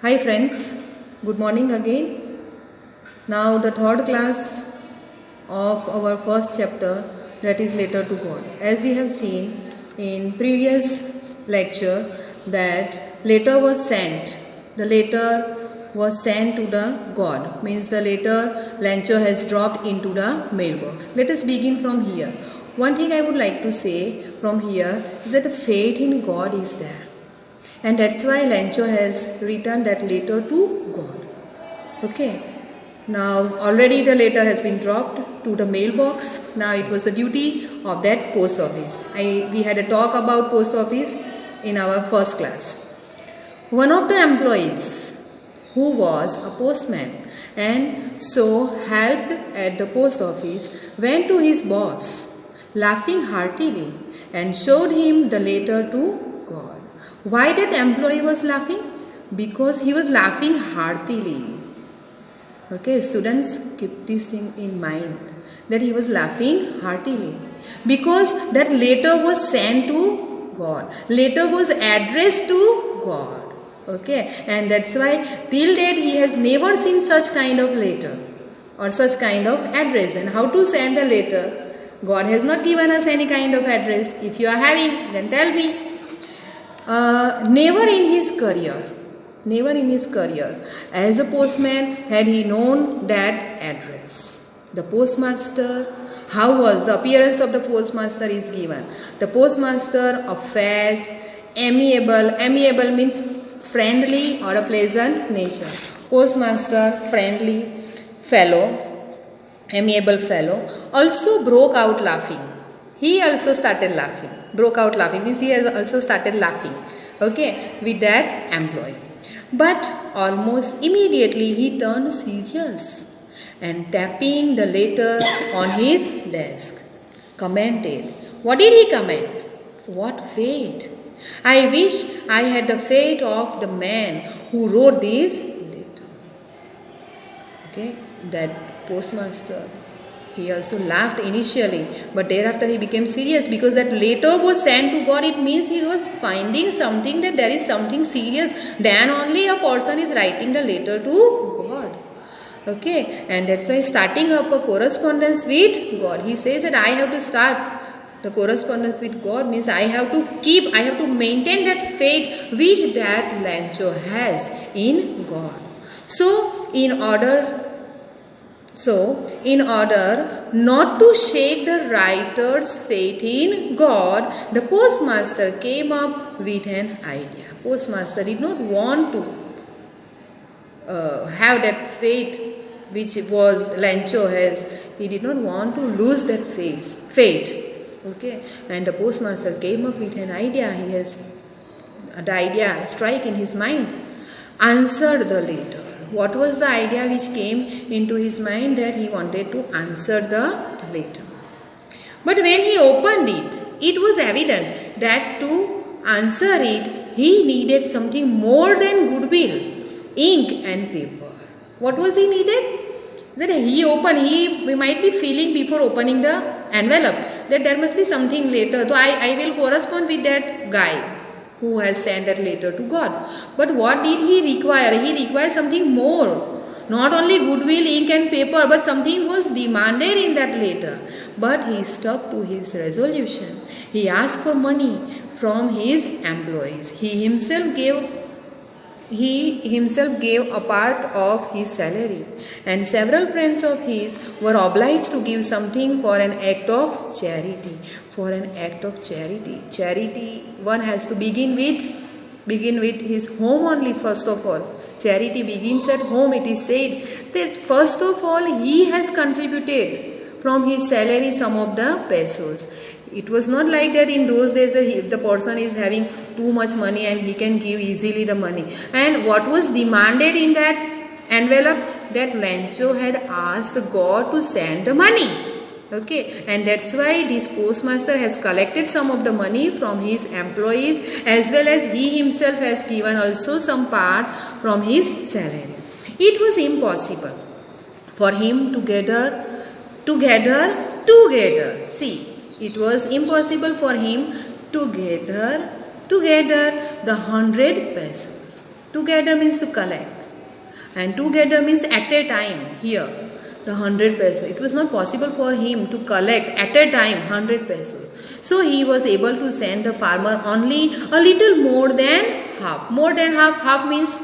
Hi friends, good morning again. Now the third class of our first chapter, that is letter to God. As we have seen in previous lecture that letter was sent. The letter was sent to the God, means the letter Lancho has dropped into the mailbox. Let us begin from here. One thing I would like to say from here is that faith in God is there. And that's why Lancho has written that letter to God. Okay. Now already the letter has been dropped to the mailbox. Now it was the duty of that post office. We had a talk about post office in our first class. One of the employees who was a postman and so helped at the post office went to his boss laughing heartily and showed him the letter to God. Why that employee was laughing? Because he was laughing heartily. Okay, students, keep this thing in mind that he was laughing heartily because that letter was sent to God. Letter was addressed to God. Okay, and that's why till date he has never seen such kind of letter or such kind of address. And how to send a letter? God has not given us any kind of address. If you are having, then tell me. Never in his career as a postman had he known that address. The postmaster, how was the appearance of the postmaster is given. The postmaster of fat, amiable means friendly or a pleasant nature. Postmaster, friendly fellow, amiable fellow, also broke out laughing. He also started laughing. Broke out laughing means he has also started laughing. Okay, with that employee. But almost immediately he turned serious and tapping the letter on his desk, commented. What did he comment? What fate! I wish I had the fate of the man who wrote this letter. Okay, that postmaster, he also laughed initially, but thereafter he became serious because that letter was sent to God. It means he was finding something, that there is something serious. Then only a person is writing the letter to God. Okay, and that's why starting up a correspondence with God. He says that I have to start the correspondence with God means I have to maintain that faith which that Lancho has in God. So in order not to shake the writer's faith in God, the postmaster came up with an idea. Postmaster did not want to have that faith which was Lancho has. He did not want to lose that faith. Okay, and the postmaster came up with an idea. He has the idea strike in his mind. Answered the letter. What was the idea which came into his mind? That he wanted to answer the letter. But when he opened it, it was evident that to answer it, he needed something more than goodwill, ink and paper. What was he needed? That we might be feeling before opening the envelope that there must be something later. So I will correspond with that guy who has sent that letter to God. But what did he require? He required something more. Not only goodwill, ink and paper, but something was demanded in that letter. But he stuck to his resolution. He asked for money from his employees. He himself gave a part of his salary, and several friends of his were obliged to give something for an act of charity. For an act of charity. Charity, one has to begin with his home only first of all. Charity begins at home, it is said. That first of all, he has contributed from his salary some of the pesos. It was not like that in those days the person is having too much money and he can give easily the money. And what was demanded in that envelope? That Lancho had asked God to send the money. Okay, and that's why this postmaster has collected some of the money from his employees, as well as he himself has given also some part from his salary. It was impossible for him to gather. See, it was impossible for him to gather the 100 pesos. Together means to collect. And together means at a time. Here, the 100 pesos. It was not possible for him to collect at a time 100 pesos. So he was able to send the farmer only a little more than half. More than half. Half means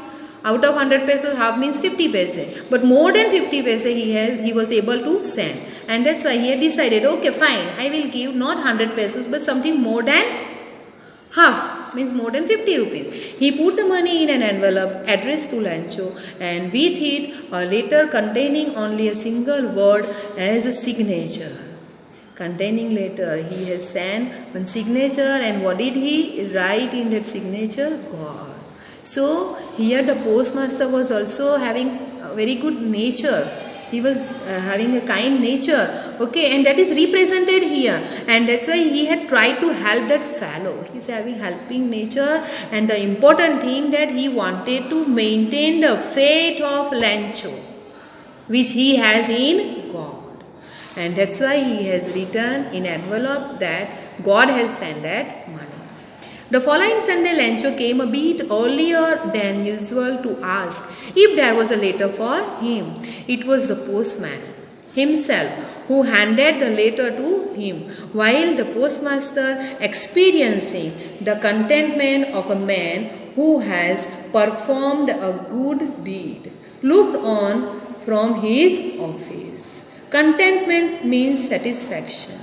out of 100 pesos, half means 50 paise. But more than 50 paise he was able to send. And that's why he had decided, okay, fine, I will give not 100 pesos but something more than half, means more than 50 rupees. He put the money in an envelope addressed to Lancho, and with it a letter containing only a single word as a signature. Containing letter, he has sent one signature, and what did he write in that signature? God. So here the postmaster was also having a very good nature. He was having a kind nature, okay, and that is represented here, and that's why he had tried to help that fellow. He's having helping nature, and the important thing that he wanted to maintain the faith of Lancho, which he has in God, and that's why he has written in envelope that God has sent that money. The following Sunday, Lancho came a bit earlier than usual to ask if there was a letter for him. It was the postman himself who handed the letter to him, while the postmaster, experiencing the contentment of a man who has performed a good deed, looked on from his office. Contentment means satisfaction.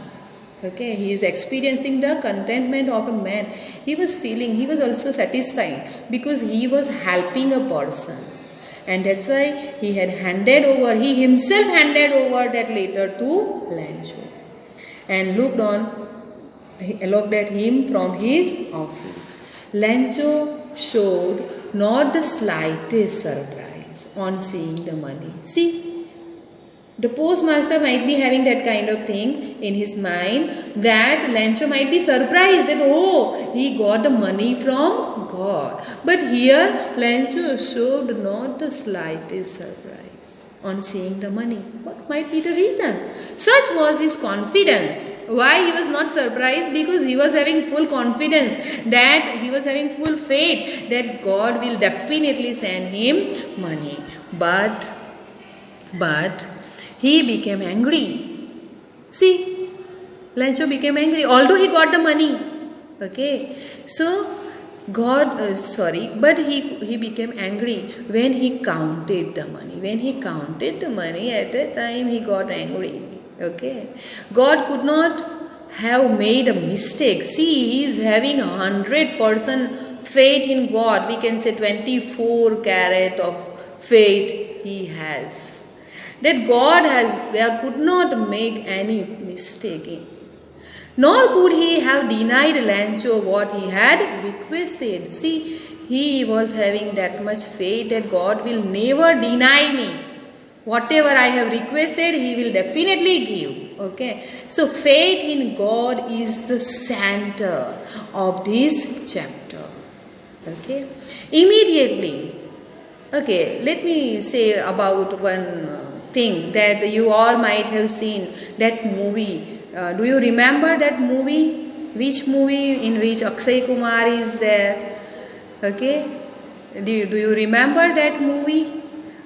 Okay, he is experiencing the contentment of a man. He was feeling, he was also satisfied because he was helping a person. And that's why he had handed over, he himself handed over that letter to Lancho and looked at him from his office. Lancho showed not the slightest surprise on seeing the money. See, the postmaster might be having that kind of thing in his mind, that Lancho might be surprised that, oh, he got the money from God. But here Lancho showed not the slightest surprise on seeing the money. What might be the reason? Such was his confidence. Why he was not surprised? Because he was having full confidence, that he was having full faith that God will definitely send him money. But he became angry. See, Lancho became angry, although he got the money. Okay, so but he became angry when he counted the money. When he counted the money, at that time he got angry. Okay, God could not have made a mistake. See, he is having 100% faith in God. We can say 24 carat of faith he has. That God could not make any mistake in. Nor could he have denied Lancho what he had requested. See, he was having that much faith that God will never deny me. Whatever I have requested, he will definitely give. Okay. So faith in God is the center of this chapter. Okay. Immediately. Okay, let me say about one thing that you all might have seen, that movie. Do you remember that movie? Which movie in which Akshay Kumar is there? Okay, do you remember that movie?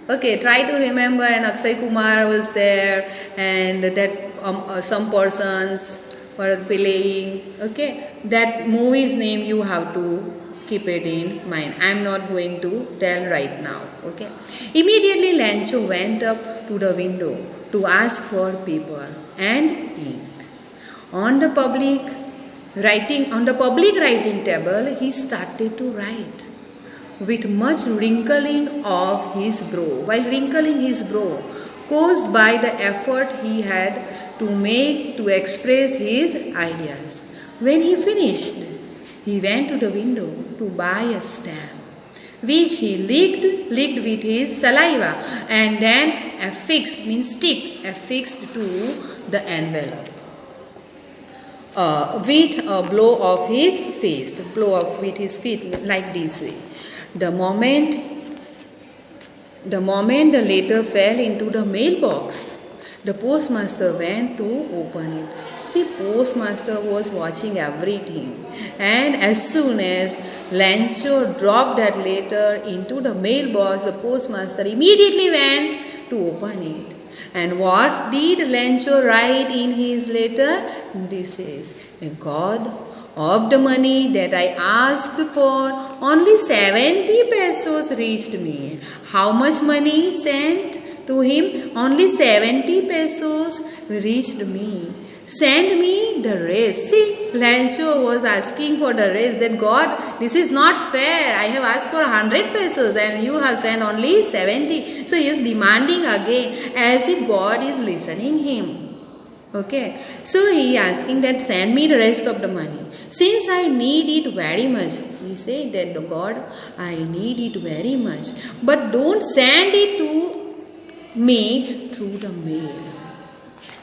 Okay, try to remember. And Akshay Kumar was there, and that some persons were playing. Okay, that movie's name you have to keep it in mind. I am not going to tell right now. Okay. Immediately Lancho went up to the window to ask for paper and ink. On the public writing table, he started to write with much wrinkling of his brow. While wrinkling his brow, caused by the effort he had to make to express his ideas. When he finished, he went to the window to buy a stamp, which he licked with his saliva and then affixed to the envelope with a blow of his fist, with his feet like this way. The moment the letter fell into the mailbox, the postmaster went to open it. See, postmaster was watching everything, and as soon as Lancho dropped that letter into the mailbox. The postmaster immediately went to open it. And what did Lancho write in his letter? This is, God, of the money that I asked for, only 70 pesos reached me. How much money sent to him? Only 70 pesos reached me. Send me the rest. See, Lancho was asking for the rest. That God, this is not fair. I have asked for 100 pesos and you have sent only 70. So he is demanding again, as if God is listening him. Okay, so he asking that send me the rest of the money. Since I need it very much, he said that God, I need it very much. But don't send it to me through the mail.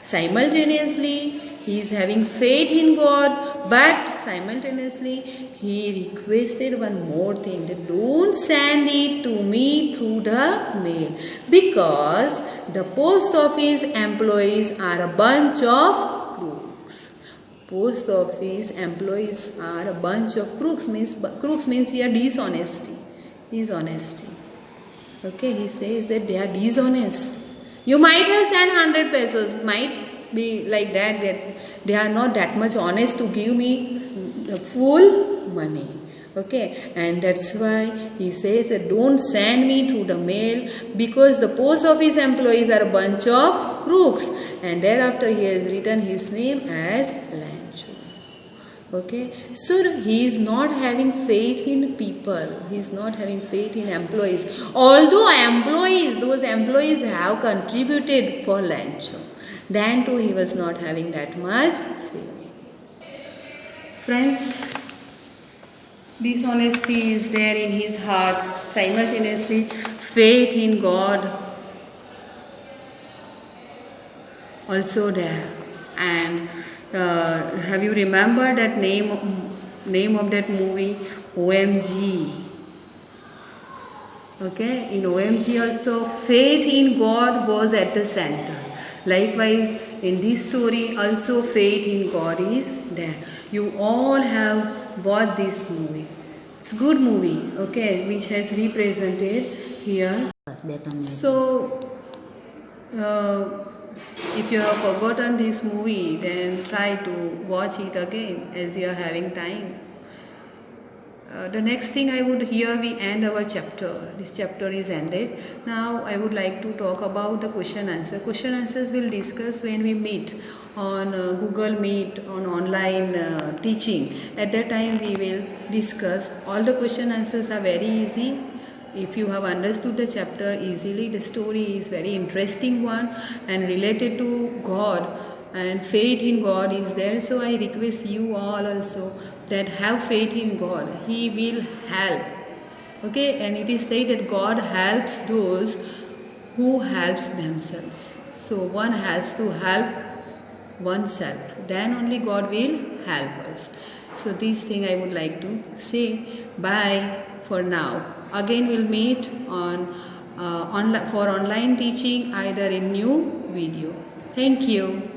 Simultaneously, he is having faith in God, but simultaneously, he requested one more thing, that don't send it to me through the mail, because the post office employees are a bunch of crooks. Post office employees are a bunch of crooks. Crooks means here dishonesty. Okay, he says that they are dishonest. You might have sent 100 pesos, might be like that they are not that much honest to give me the full money. Okay, and that's why he says that don't send me through the mail, because the post office employees are a bunch of crooks. And thereafter he has written his name as Lancho. Okay, so he is not having faith in people. He is not having faith in employees. Although those employees have contributed for Lancho, then too he was not having that much faith. Friends, dishonesty is there in his heart. Simultaneously, faith in God also there. And have you remembered that name of that movie, OMG? Okay, in OMG also faith in God was at the center. Likewise, in this story also faith in God is there. You all have watched this movie. It's a good movie, okay, which has represented here. So, if you have forgotten this movie, then try to watch it again as you are having time. The next thing we end our chapter. This chapter is ended. Now I would like to talk about the question answer. Question answers we'll discuss when we meet on Google Meet, on online teaching. At that time we will discuss. All the question answers are very easy. If you have understood the chapter easily, the story is very interesting one and related to God, and faith in God is there. So I request you all also that have faith in God. He will help. Okay, and it is said that God helps those who helps themselves. So one has to help oneself. Then only God will help us. So this thing I would like to say. Bye for now. Again we'll meet on for online teaching, either in new video. Thank you.